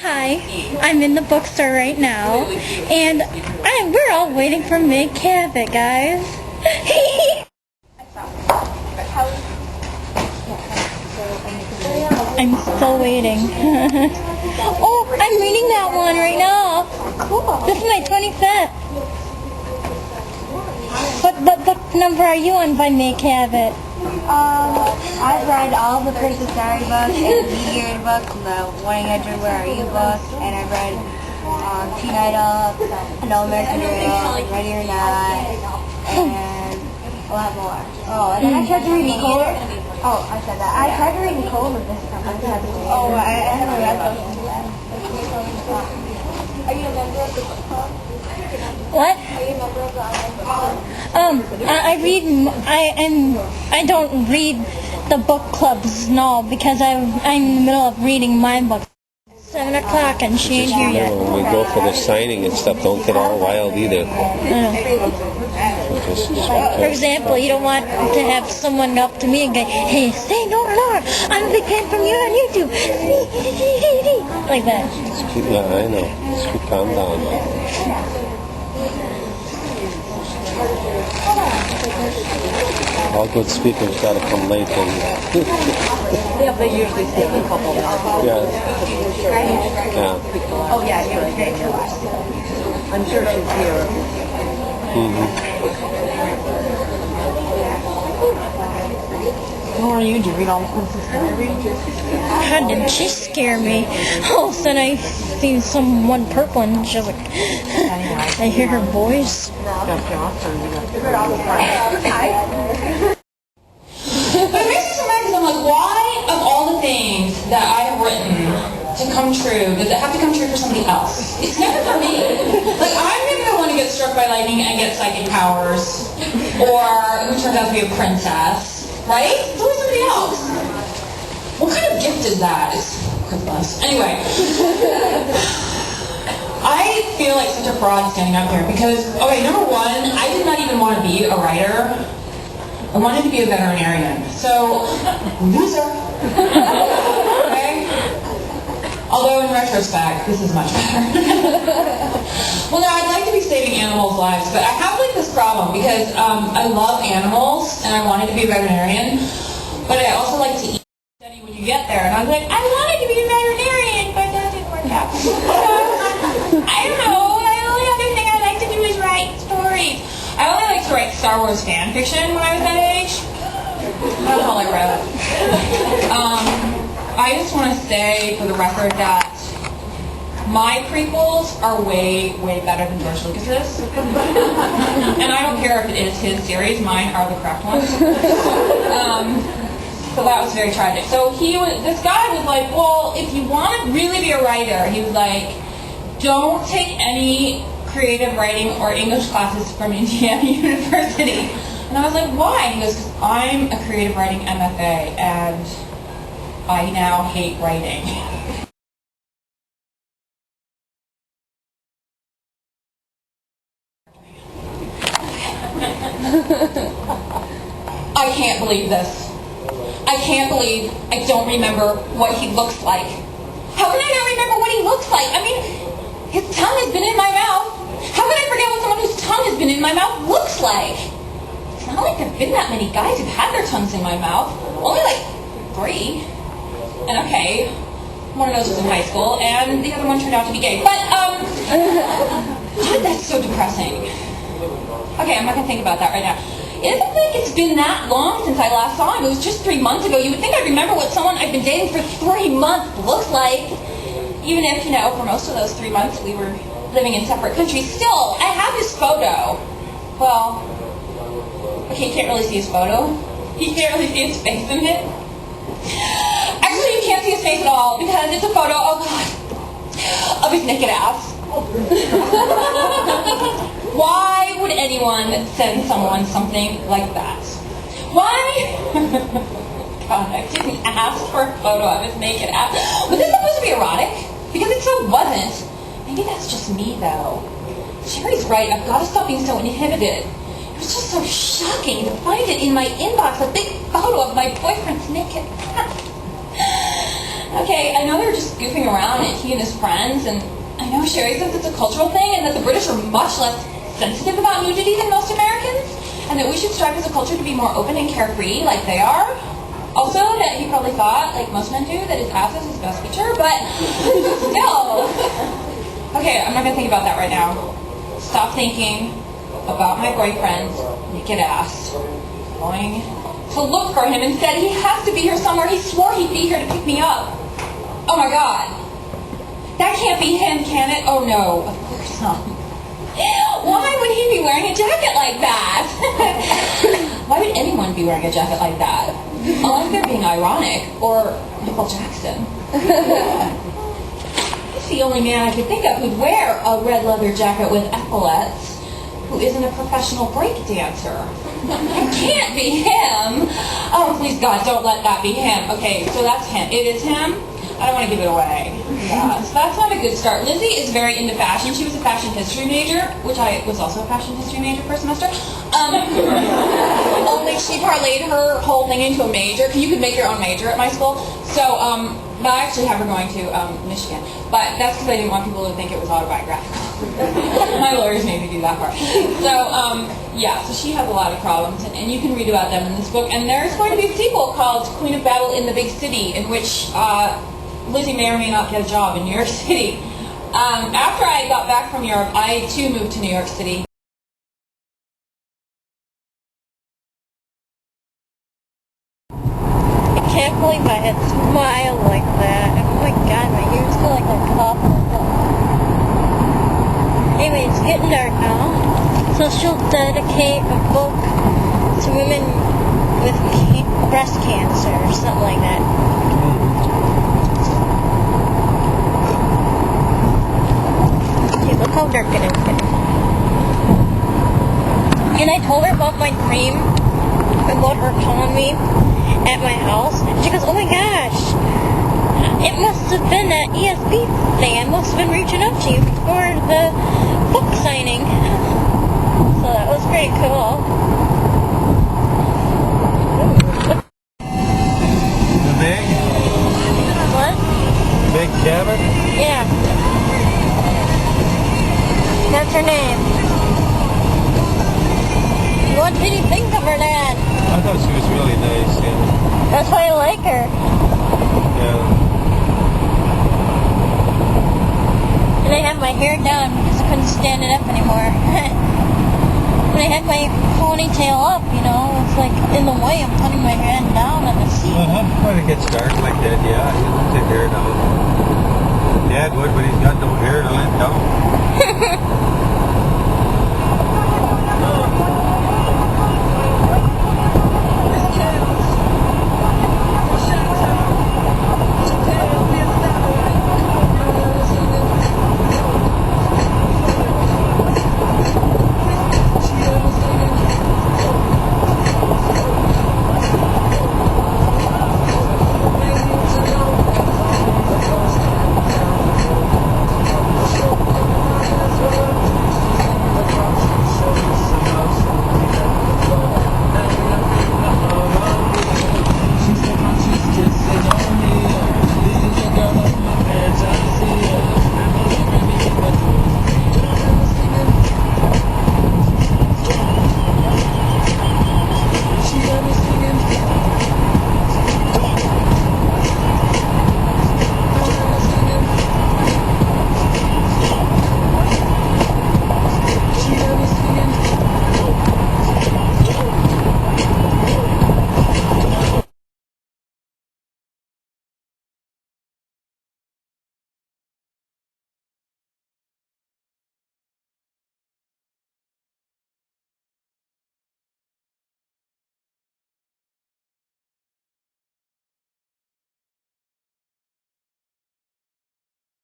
Hi, I'm in the bookstore right now, and we're all waiting for Meg Cabot, guys. I'm still waiting. Oh, I'm reading that one right now. Cool. This is my 25th. What book number are you on by Meg Cabot? I've read all the Princess Diary books and the Meteor books and the Wanting Edward, Where Are You books, and I've read Teen Idol, No American Girl, Ready or Not, and a lot more. Oh, and then I tried to read Nicole. Oh, I said that. I tried to read Nicole this time. I haven't read those yet. Are you a member of the book club? What? Are you a member of the book club? I don't read the book clubs, no, because I'm in the middle of reading my book. 7 o'clock and she ain't here yet. When we go for the signing and stuff, don't get all wild either. For example, you don't want to have someone up to me and go, hey, say no, I'm a big fan from you on YouTube. Like that. Yeah, I know. Just calm down. All good speakers gotta come late and Yeah, they usually stay a couple of hours. yeah. Oh yeah, she was great. I'm sure she's here. How are you? Do you read all the Princess Diary? How did she scare me? All of a sudden I seen someone purple and she was like, I hear her voice. But it makes me so mad because I'm like, why of all the things that I have written to come true, does it have to come true for somebody else? It's never for me. Like, I'm never the one who gets struck by lightning and gets psychic powers, or who turns out to be a princess, right? It's always somebody else. What kind of gift is that? It's Christmas. Anyway. I feel like such a fraud standing up here because, okay, number one, I did not even want to be a writer. I wanted to be a veterinarian. So, loser. Okay? Although in retrospect, this is much better. Well, no, I'd like to be saving animals' lives, but I have like this problem because I love animals and I wanted to be a veterinarian, but I also like to eat study when you get there. And I was like, I wanted to be a veterinarian, but that didn't work out. I don't know. The only other thing I like to do is write stories. I only like to write Star Wars fan fiction when I was that age. That's all I wrote. I just want to say for the record that my prequels are way, way better than George Lucas's. And I don't care if it is his series. Mine are the correct ones. So that was very tragic. So this guy was like, well, if you want to really be a writer, he was like, don't take any creative writing or English classes from Indiana University. And I was like, why? And he goes, because I'm a creative writing MFA, and I now hate writing. I can't believe this. I can't believe I don't remember what he looks like. How can I not remember what he looks like? I mean, his tongue has been in my mouth. How can I forget what someone whose tongue has been in my mouth looks like? It's not like there have been that many guys who've had their tongues in my mouth. Only like 3. And okay, one of those was in high school, and the other one turned out to be gay. But, God, that's so depressing. Okay, I'm not going to think about that right now. It doesn't think it's been that long since I last saw him. It was just 3 months ago. You would think I'd remember what someone I've been dating for 3 months looks like. Even if, for most of those 3 months we were living in separate countries. Still, I have his photo. Well, okay, you can't really see his photo. You can't really see his face in it. Actually, you can't see his face at all because it's a photo, oh God, of his naked ass. Why would anyone send someone something like that? Why? God, I didn't ask for a photo of his naked ass. Was this supposed to be erotic? Because it so wasn't. Maybe that's just me, though. Sherry's right. I've got to stop being so inhibited. It was just so shocking to find it in my inbox, a big photo of my boyfriend's naked ass. Okay, I know they were just goofing around, and he and his friends, and I know Sherry says it's a cultural thing, and that the British are much less sensitive about nudity than most Americans, and that we should strive as a culture to be more open and carefree like they are. Also, that he probably thought, like most men do, that his ass is his best feature, but still. Okay, I'm not going to think about that right now. Stop thinking about my boyfriend's naked ass. Going to look for him and said he has to be here somewhere. He swore he'd be here to pick me up. Oh my God. That can't be him, can it? Oh no, of course not. Why would he be wearing a jacket like that? Why would anyone be wearing a jacket like that? Unless they're being ironic, or Michael Jackson. He's the only man I could think of who'd wear a red leather jacket with epaulets, who isn't a professional break dancer. It can't be him. Oh, please God, don't let that be him. Okay, so that's him. It is him. I don't want to give it away. Yeah, so that's not a good start. Lizzie is very into fashion. She was a fashion history major, which I was also a fashion history major for a semester. Only she parlayed her whole thing into a major. You could make your own major at my school. So, but I actually have her going to Michigan. But that's because I didn't want people to think it was autobiographical. My lawyers made me do that part. So, yeah, so she has a lot of problems, and you can read about them in this book. And there's going to be a sequel called Queen of Babel in the Big City, in which Lizzie may or may not get a job in New York City. After I got back from Europe, I too moved to New York City. I can't believe I had smiled like that. Oh my God, my ears feel like they're coughing. Anyway, it's getting dark now. So she'll dedicate a book to women with breast cancer or something like that. Okay, look how dark it is getting. And I told her about my dream, about her calling me at my house. She goes, oh my gosh, it must have been that ESP thing. I must have been reaching out to you for the book signing. So that was pretty cool. The Meg? What? Meg Cabot? Yeah. That's her name. What did you think of her, Dad? I thought she was really nice, yeah. That's why I like her. Yeah. And I had my hair down because I couldn't stand it up anymore. When I had my ponytail up, you know, it's like in the way of putting my head down on the seat. When it gets dark like that, yeah, you let the hair down. Dad would, but he's got no hair to let down.